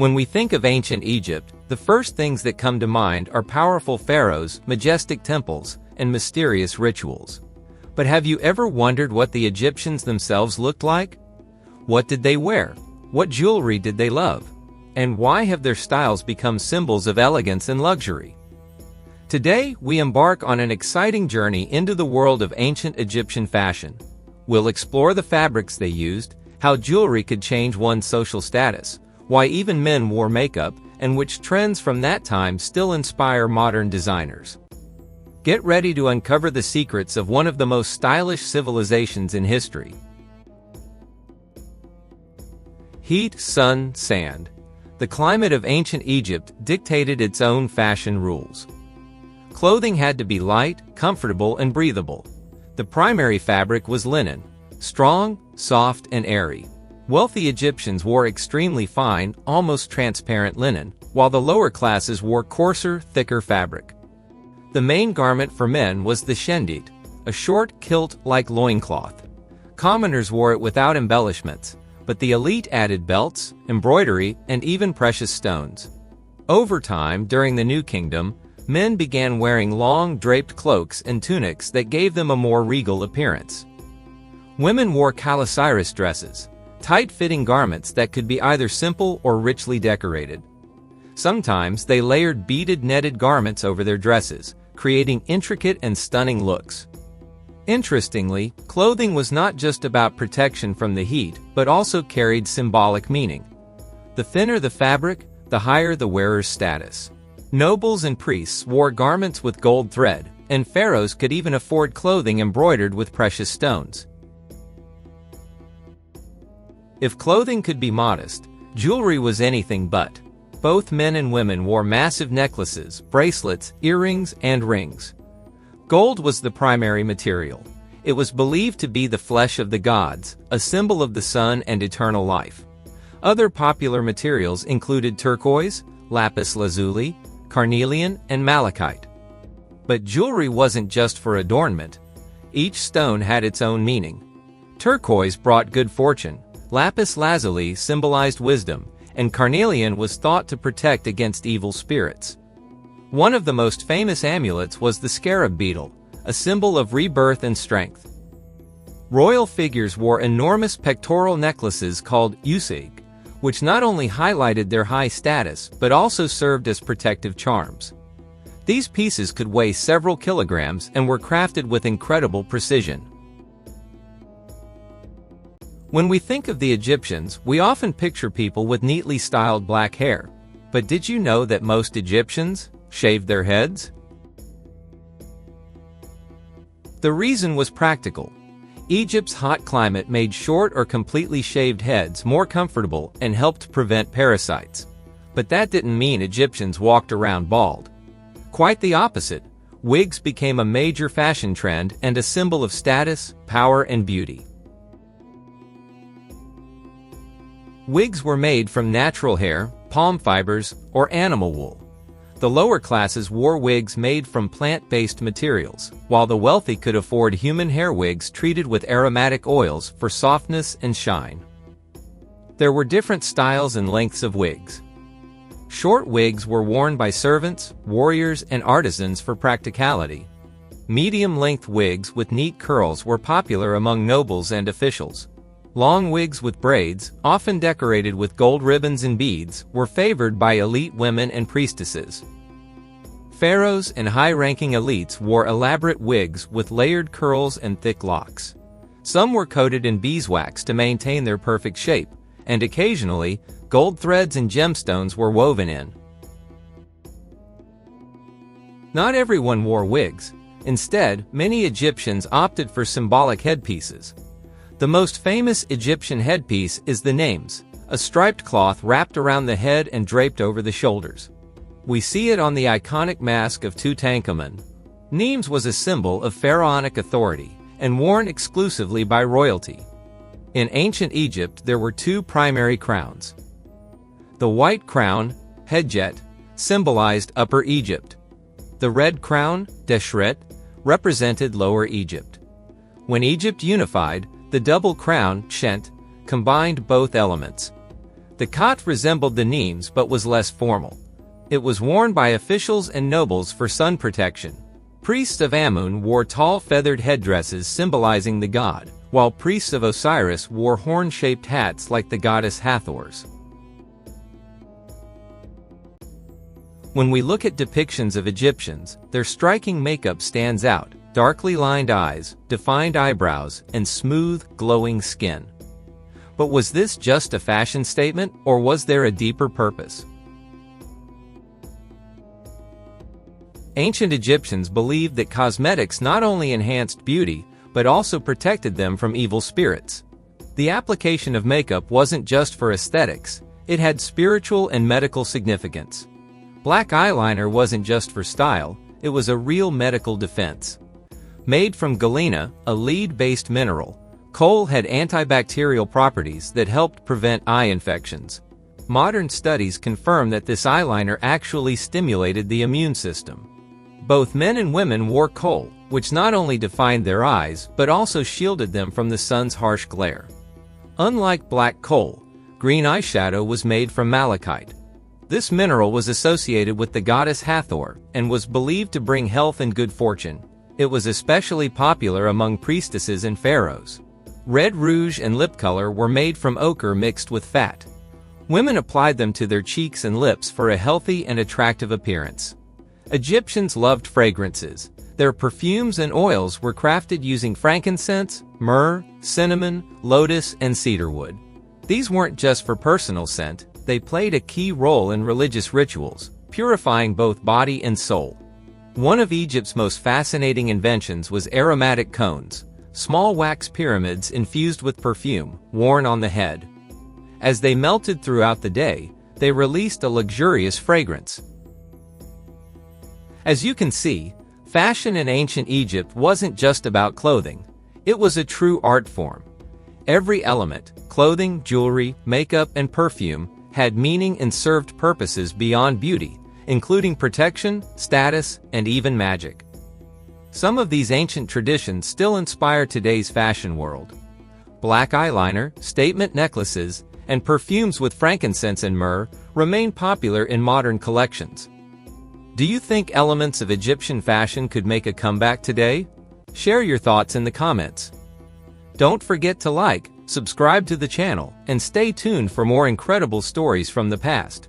When we think of ancient Egypt, the first things that come to mind are powerful pharaohs, majestic temples, and mysterious rituals. But have you ever wondered what the Egyptians themselves looked like? What did they wear? What jewelry did they love? And why have their styles become symbols of elegance and luxury? Today, we embark on an exciting journey into the world of ancient Egyptian fashion. We'll explore the fabrics they used, how jewelry could change one's social status, why even men wore makeup, and which trends from that time still inspire modern designers. Get ready to uncover the secrets of one of the most stylish civilizations in history. Heat, sun, sand. The climate of ancient Egypt dictated its own fashion rules. Clothing had to be light, comfortable, and breathable. The primary fabric was linen, strong, soft, and airy. Wealthy Egyptians wore extremely fine, almost transparent linen, while the lower classes wore coarser, thicker fabric. The main garment for men was the shendit, a short kilt-like loincloth. Commoners wore it without embellishments, but the elite added belts, embroidery, and even precious stones. Over time, during the New Kingdom, men began wearing long, draped cloaks and tunics that gave them a more regal appearance. Women wore calasiris dresses, tight-fitting garments that could be either simple or richly decorated. Sometimes they layered beaded netted garments over their dresses, creating intricate and stunning looks. Interestingly, clothing was not just about protection from the heat, but also carried symbolic meaning. The thinner the fabric, the higher the wearer's status. Nobles and priests wore garments with gold thread, and pharaohs could even afford clothing embroidered with precious stones. If clothing could be modest, jewelry was anything but. Both men and women wore massive necklaces, bracelets, earrings, and rings. Gold was the primary material. It was believed to be the flesh of the gods, a symbol of the sun and eternal life. Other popular materials included turquoise, lapis lazuli, carnelian, and malachite. But jewelry wasn't just for adornment. Each stone had its own meaning. Turquoise brought good fortune, lapis lazuli symbolized wisdom, and carnelian was thought to protect against evil spirits. One of the most famous amulets was the scarab beetle, a symbol of rebirth and strength. Royal figures wore enormous pectoral necklaces called usig, which not only highlighted their high status but also served as protective charms. These pieces could weigh several kilograms and were crafted with incredible precision. When we think of the Egyptians, we often picture people with neatly styled black hair. But did you know that most Egyptians shaved their heads? The reason was practical. Egypt's hot climate made short or completely shaved heads more comfortable and helped prevent parasites. But that didn't mean Egyptians walked around bald. Quite the opposite. Wigs became a major fashion trend and a symbol of status, power, and beauty. Wigs were made from natural hair, palm fibers, or animal wool. The lower classes wore wigs made from plant-based materials, while the wealthy could afford human hair wigs treated with aromatic oils for softness and shine. There were different styles and lengths of wigs. Short wigs were worn by servants, warriors, and artisans for practicality. Medium-length wigs with neat curls were popular among nobles and officials. Long wigs with braids, often decorated with gold ribbons and beads, were favored by elite women and priestesses. Pharaohs and high-ranking elites wore elaborate wigs with layered curls and thick locks. Some were coated in beeswax to maintain their perfect shape, and occasionally, gold threads and gemstones were woven in. Not everyone wore wigs. Instead, many Egyptians opted for symbolic headpieces. The most famous Egyptian headpiece is the names, a striped cloth wrapped around the head and draped over the shoulders. We see it on the iconic mask of Tutankhamun. Nemes was a symbol of pharaonic authority, and worn exclusively by royalty. In ancient Egypt there were two primary crowns. The white crown, Hedjet, symbolized Upper Egypt. The red crown, Deshret, represented Lower Egypt. When Egypt unified, the double crown, Shent, combined both elements. The cotte resembled the nemes but was less formal. It was worn by officials and nobles for sun protection. Priests of Amun wore tall feathered headdresses symbolizing the god, while priests of Osiris wore horn-shaped hats like the goddess Hathor's. When we look at depictions of Egyptians, their striking makeup stands out: darkly lined eyes, defined eyebrows, and smooth, glowing skin. But was this just a fashion statement, or was there a deeper purpose? Ancient Egyptians believed that cosmetics not only enhanced beauty, but also protected them from evil spirits. The application of makeup wasn't just for aesthetics, it had spiritual and medical significance. Black eyeliner wasn't just for style, it was a real medical defense. Made from galena, a lead-based mineral, kohl had antibacterial properties that helped prevent eye infections. Modern studies confirm that this eyeliner actually stimulated the immune system. Both men and women wore kohl, which not only defined their eyes but also shielded them from the sun's harsh glare. Unlike black kohl, green eyeshadow was made from malachite. This mineral was associated with the goddess Hathor and was believed to bring health and good fortune. It was especially popular among priestesses and pharaohs. Red rouge and lip color were made from ochre mixed with fat. Women applied them to their cheeks and lips for a healthy and attractive appearance. Egyptians loved fragrances. Their perfumes and oils were crafted using frankincense, myrrh, cinnamon, lotus, and cedarwood. These weren't just for personal scent, they played a key role in religious rituals, purifying both body and soul. One of Egypt's most fascinating inventions was aromatic cones, small wax pyramids infused with perfume, worn on the head. As they melted throughout the day, they released a luxurious fragrance. As you can see, fashion in ancient Egypt wasn't just about clothing. It was a true art form. Every element, clothing, jewelry, makeup, and perfume, had meaning and served purposes beyond beauty, including protection, status, and even magic. Some of these ancient traditions still inspire today's fashion world. Black eyeliner, statement necklaces, and perfumes with frankincense and myrrh remain popular in modern collections. Do you think elements of Egyptian fashion could make a comeback today? Share your thoughts in the comments. Don't forget to like, subscribe to the channel, and stay tuned for more incredible stories from the past.